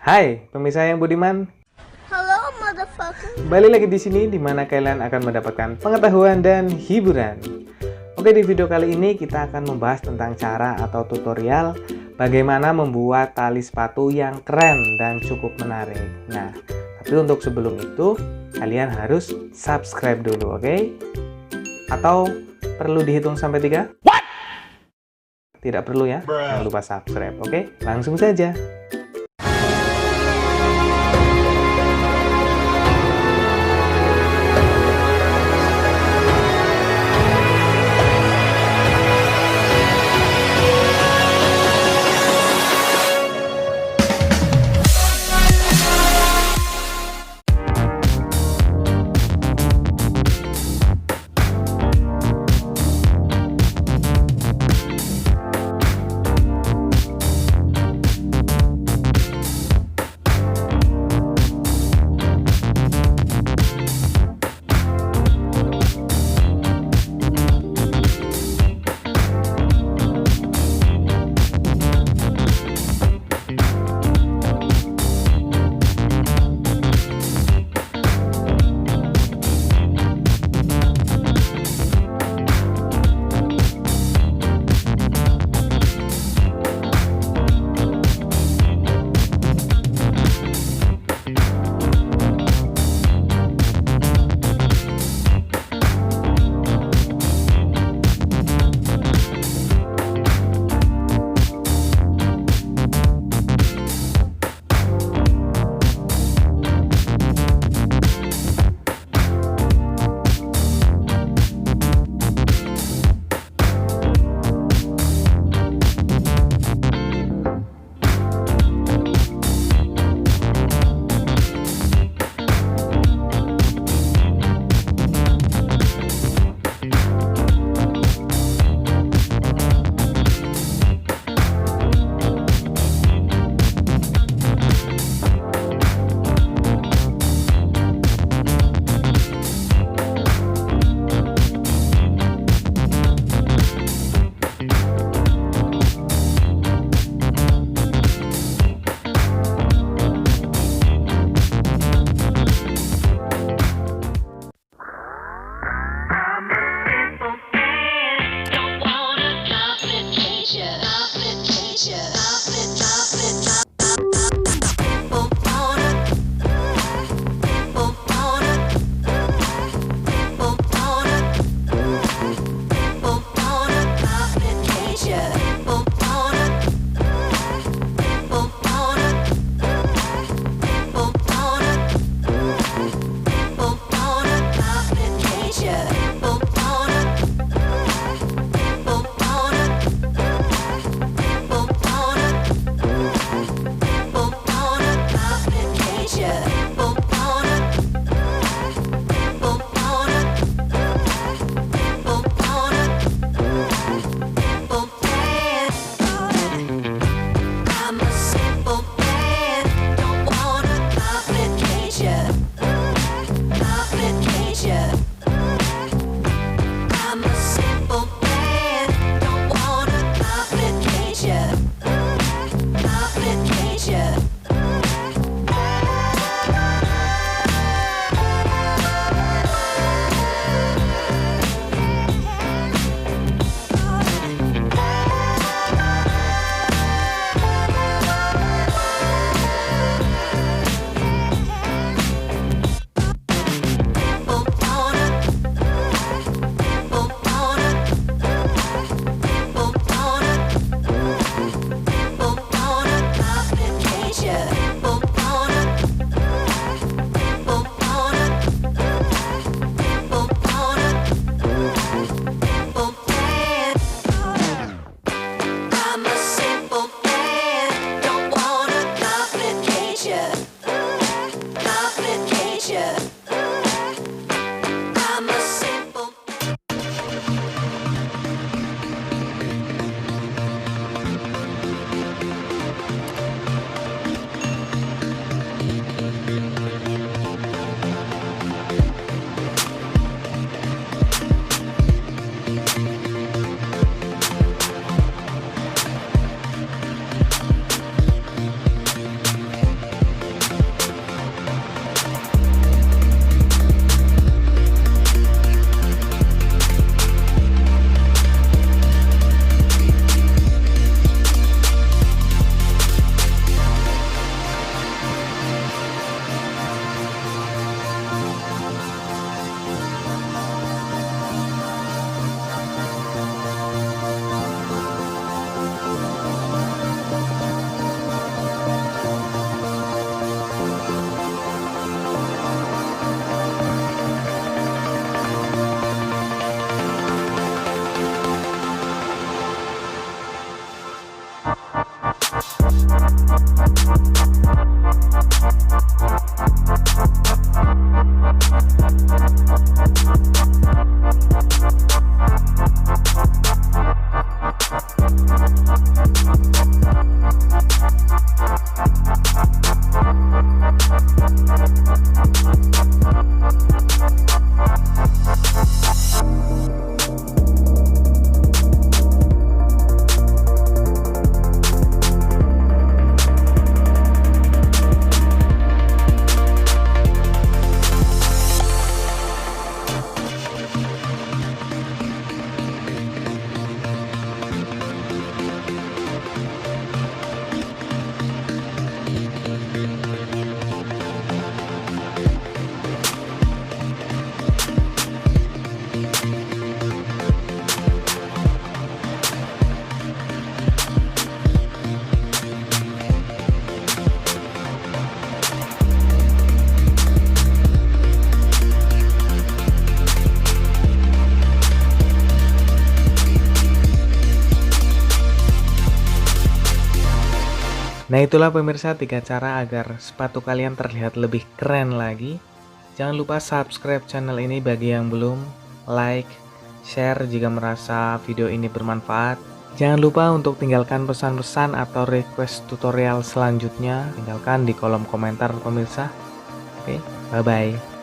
Hai, pemirsa yang Budiman. Halo, motherfucker. Kembali lagi di sini di mana kalian akan mendapatkan pengetahuan dan hiburan. Oke, di video kali ini kita akan membahas tentang cara atau tutorial bagaimana membuat tali sepatu yang keren dan cukup menarik. Nah, tapi untuk sebelum itu kalian harus subscribe dulu, oke? Atau perlu dihitung sampai 3? What? Tidak perlu ya, jangan lupa subscribe, oke? Langsung saja. Nah itulah pemirsa 3 cara agar sepatu kalian terlihat lebih keren lagi. Jangan lupa subscribe channel ini bagi yang belum, like, share jika merasa video ini bermanfaat. Jangan lupa untuk tinggalkan pesan-pesan atau request tutorial selanjutnya, tinggalkan di kolom komentar pemirsa. Oke, bye-bye.